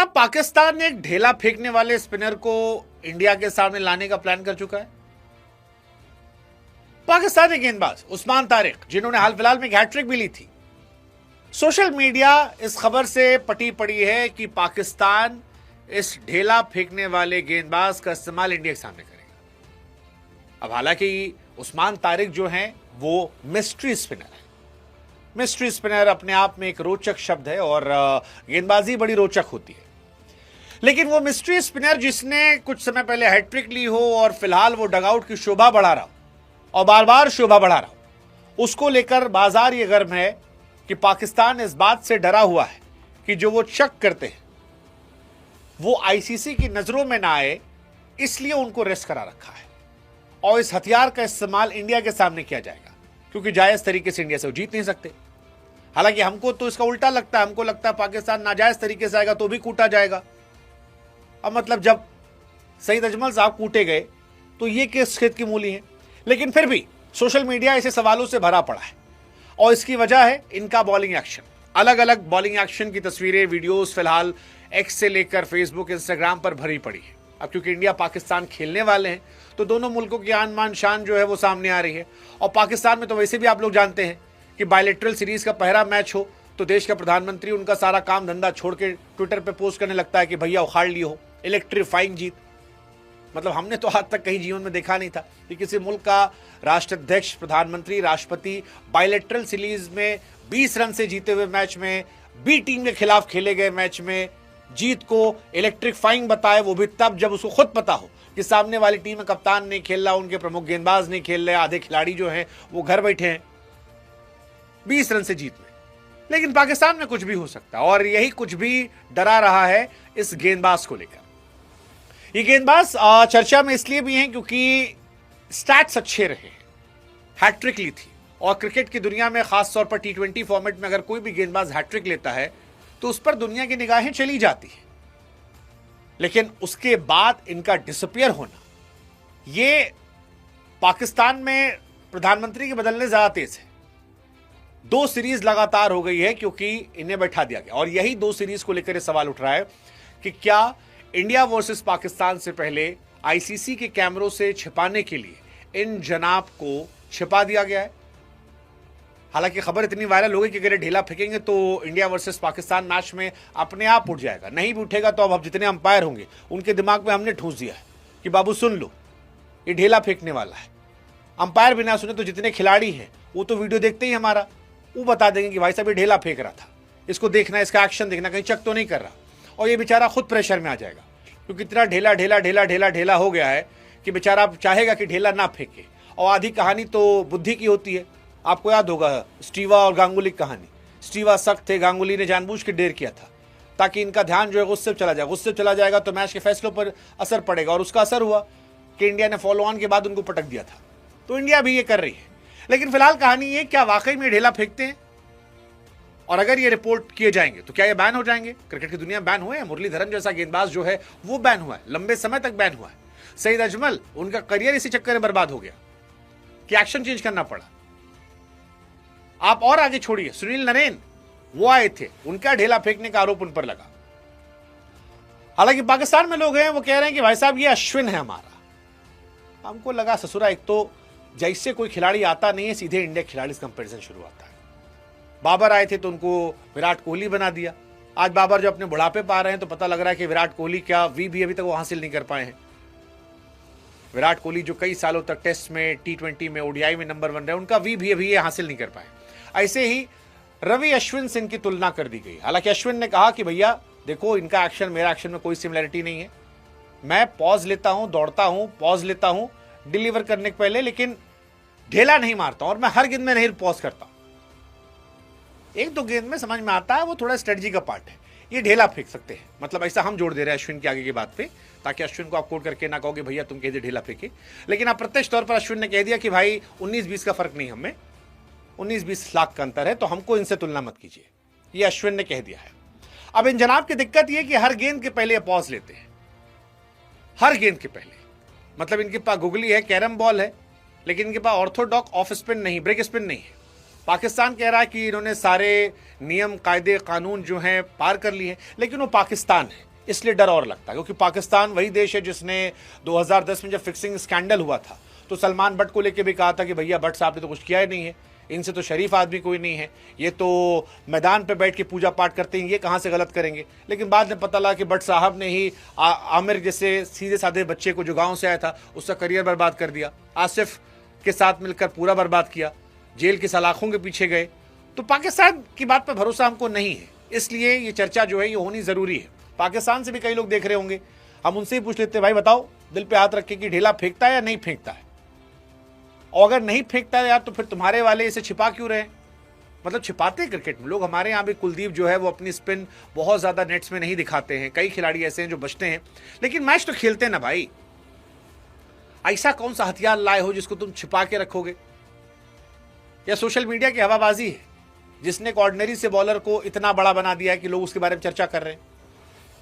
क्या पाकिस्तान एक ढेला फेंकने वाले स्पिनर को इंडिया के सामने लाने का प्लान कर चुका है? पाकिस्तानी गेंदबाज उस्मान तारिक, जिन्होंने हाल फिलहाल में एक हैट्रिक भी ली थी, सोशल मीडिया इस खबर से पटी पड़ी है कि पाकिस्तान इस ढेला फेंकने वाले गेंदबाज का इस्तेमाल इंडिया के सामने करेगा। अब हालांकि उस्मान तारिक जो हैं वो मिस्ट्री स्पिनर है। मिस्ट्री स्पिनर अपने आप में एक रोचक शब्द है और गेंदबाजी बड़ी रोचक होती है, लेकिन वो मिस्ट्री स्पिनर जिसने कुछ समय पहले हैट्रिक ली हो और फिलहाल वो डगआउट की शोभा बढ़ा रहा हो और बार बार शोभा बढ़ा रहा हो, उसको लेकर बाजार ये गर्म है कि पाकिस्तान इस बात से डरा हुआ है कि जो वो शक करते हैं वो आईसीसी की नजरों में ना आए, इसलिए उनको रेस्ट करा रखा है और इस हथियार का इस्तेमाल इंडिया के सामने किया जाएगा, क्योंकि जायज तरीके से इंडिया से वो जीत नहीं सकते। हालांकि हमको तो इसका उल्टा लगता है, हमको लगता है पाकिस्तान नाजायज तरीके से आएगा तो भी कूटा जाएगा। अब मतलब जब सईद अजमल साहब कूटे गए तो ये किस खेत की मूली है, लेकिन फिर भी सोशल मीडिया ऐसे सवालों से भरा पड़ा है और इसकी वजह है इनका बॉलिंग एक्शन। अलग अलग बॉलिंग एक्शन की तस्वीरें, वीडियोस फिलहाल एक्स से लेकर फेसबुक, इंस्टाग्राम पर भरी पड़ी है। अब क्योंकि इंडिया पाकिस्तान खेलने वाले हैं तो दोनों मुल्कों की आन मान शान जो है वो सामने आ रही है। और पाकिस्तान में तो वैसे भी आप लोग जानते हैं कि बायलैटरल सीरीज का पहला मैच हो तो देश का प्रधानमंत्री उनका सारा काम धंधा छोड़ के ट्विटर पे पोस्ट करने लगता है कि भैया उखाड़ लिए हो, इलेक्ट्रीफाइंग जीत। मतलब हमने तो आज तक कहीं जीवन में देखा नहीं था कि किसी मुल्क का राष्ट्राध्यक्ष, प्रधानमंत्री, राष्ट्रपति बायलैटरल सीरीज में 20 रन से जीते हुए मैच में, बी टीम के खिलाफ खेले गए मैच में जीत को इलेक्ट्रीफाइंग बताए, वो भी तब जब उसको खुद पता हो कि सामने वाली टीम में कप्तान नहीं खेल रहा, उनके प्रमुख गेंदबाज नहीं खेल रहे, आधे खिलाड़ी जो हैं वो घर बैठे हैं 20 रन से जीत में। लेकिन पाकिस्तान में कुछ भी हो सकता है और यही कुछ भी डरा रहा है इस गेंदबाज को लेकर। ये गेंदबाज चर्चा में इसलिए भी हैं क्योंकि स्टैट्स अच्छे रहे, हैट्रिक ली थी और क्रिकेट की दुनिया में खासतौर पर T20 फॉर्मेट में अगर कोई भी गेंदबाज हैट्रिक लेता है तो उस पर दुनिया की निगाहें चली जाती है। लेकिन उसके बाद इनका डिसअपियर होना, ये पाकिस्तान में प्रधानमंत्री के बदलने ज्यादा तेज है। 2 सीरीज लगातार हो गई है क्योंकि इन्हें बैठा दिया गया और यही 2 सीरीज को लेकर सवाल उठ रहा है कि क्या इंडिया वर्सेस पाकिस्तान से पहले आईसीसी के कैमरों से छिपाने के लिए इन जनाब को छिपा दिया गया है। हालांकि खबर इतनी वायरल हो गई कि अगर ढेला फेंकेंगे तो इंडिया वर्सेस पाकिस्तान मैच में अपने आप उठ जाएगा, नहीं भी उठेगा तो अब जितने अंपायर होंगे उनके दिमाग में हमने ठूंस दिया है कि बाबू सुन लो, ये ढेला फेंकने वाला है। अंपायर भी ना सुने तो जितने खिलाड़ी हैं वो तो वीडियो देखते ही हमारा वो बता देंगे कि भाई साहब ये ढेला फेंक रहा था, इसको देखना, इसका एक्शन देखना, कहीं चक तो नहीं कर रहा। और ये बेचारा खुद प्रेशर में आ जाएगा क्योंकि इतना ढेला ढेला ढेला ढेला ढेला हो गया है कि बेचारा चाहेगा कि ढेला ना फेंके। और आधी कहानी तो बुद्धि की होती है। आपको याद होगा स्टीवा और गांगुली की कहानी। स्टीवा सख्त थे, गांगुली ने जानबूझ के देर किया था ताकि इनका ध्यान जो है गुस्से पे चला जाए। गुस्से पे चला जाएगा तो मैच के फैसलों पर असर पड़ेगा और उसका असर हुआ कि इंडिया ने फॉलो ऑन के बाद उनको पटक दिया था। तो इंडिया भी ये कर रही है। लेकिन फिलहाल कहानी ये, क्या वाकई में ढेला फेंकते हैं और अगर ये रिपोर्ट किए जाएंगे तो क्या ये बैन हो जाएंगे? क्रिकेट की दुनिया में बैन हुए हैं। मुरलीधरन जैसा गेंदबाज जो है वो बैन हुआ है, लंबे समय तक बैन हुआ है। सईद अजमल, उनका करियर इसी चक्कर में बर्बाद हो गया कि एक्शन चेंज करना पड़ा। आप और आगे छोड़िए, सुनील नरेन वो आए थे, उनका ढेला फेंकने का आरोप उन पर लगा। हालांकि पाकिस्तान में लोग हैं वो कह रहे हैं कि भाई साहब ये अश्विन है हमारा। हमको लगा ससुरा, एक तो जैसे कोई खिलाड़ी आता नहीं है सीधे इंडिया खिलाड़ी से कंपैरिजन शुरू आता है। बाबर आए थे तो उनको विराट कोहली बना दिया। आज बाबर जो अपने बुढ़ापे पा रहे हैं तो पता लग रहा है कि विराट कोहली क्या वी भी अभी तक वो हासिल नहीं कर पाए हैं। विराट कोहली जो कई सालों तक टेस्ट में, T20 में, ODI में नंबर 1 रहे, उनका वी भी अभी ये हासिल नहीं कर पाए। ऐसे ही रवि अश्विन से इनकी तुलना कर दी गई। हालांकि अश्विन ने कहा कि भैया देखो, इनका एक्शन मेरा एक्शन में कोई सिमिलरिटी नहीं है। मैं पॉज लेता हूं, दौड़ता हूं, पॉज लेता हूं डिलीवर करने के पहले, लेकिन ढेला नहीं मारता और मैं हर गेंद में नहीं पॉज करता। 1-2 गेंद में समझ में आता है, वो थोड़ा स्ट्रेटजी का पार्ट है। ये ढेला फेंक सकते हैं, मतलब ऐसा हम जोड़ दे रहे हैं अश्विन के आगे की बात पे, ताकि अश्विन को आप कोट करके ना कहोगे भैया तुम कह दिए ढेला फेंके। लेकिन आप प्रत्यक्ष तौर पर अश्विन ने कह दिया कि भाई 19-20 का फर्क नहीं, हमें 19-20 लाख का अंतर है, तो हमको इनसे तुलना मत कीजिए। ये अश्विन ने कह दिया है। अब इन जनाब की दिक्कत यह कि हर गेंद के पहले पॉज लेते हैं, हर गेंद के पहले। मतलब इनके पास गुगली है, कैरम बॉल है, लेकिन इनके पास ऑर्थोडॉक्स ऑफ स्पिन नहीं, ब्रेक स्पिन नहीं है। पाकिस्तान कह रहा है कि इन्होंने सारे नियम, कायदे, कानून जो हैं पार कर लिए हैं, लेकिन वो पाकिस्तान है, इसलिए डर और लगता है, क्योंकि पाकिस्तान वही देश है जिसने 2010 में जब फिक्सिंग स्कैंडल हुआ था तो सलमान भट्ट को लेकर भी कहा था कि भैया भट्ट साहब ने तो कुछ किया ही नहीं है, इनसे तो शरीफ आदमी कोई नहीं है, ये तो मैदान पे बैठ के पूजा पाठ करते हैं, ये कहाँ से गलत करेंगे। लेकिन बाद में पता लगा कि भट्ट साहब ने ही आमिर जैसे सीधे साधे बच्चे को जो गाँव से आया था उसका करियर बर्बाद कर दिया, आसिफ के साथ मिलकर पूरा बर्बाद किया, जेल की सलाखों के पीछे गए। तो पाकिस्तान की बात पर भरोसा हमको नहीं है, इसलिए ये चर्चा जो है ये होनी ज़रूरी है। पाकिस्तान से भी कई लोग देख रहे होंगे, हम उनसे ही पूछ लेते हैं, भाई बताओ दिल पे हाथ रख के कि ढेला फेंकता है या नहीं फेंकता है, और अगर नहीं फेंकता है यार तो फिर तुम्हारे वाले इसे छिपा क्यों रहे। मतलब छिपाते हैं क्रिकेट में लोग, हमारे यहाँ भी कुलदीप जो है वो अपनी स्पिन बहुत ज़्यादा नेट्स में नहीं दिखाते हैं, कई खिलाड़ी ऐसे हैं जो बचते हैं, लेकिन मैच तो खेलते हैं ना भाई। ऐसा कौन सा हथियार लाए हो जिसको तुम छिपा के रखोगे, या सोशल मीडिया की हवाबाजी है जिसने एक ऑर्डिनरी से बॉलर को इतना बड़ा बना दिया है कि लोग उसके बारे में चर्चा कर रहे हैं।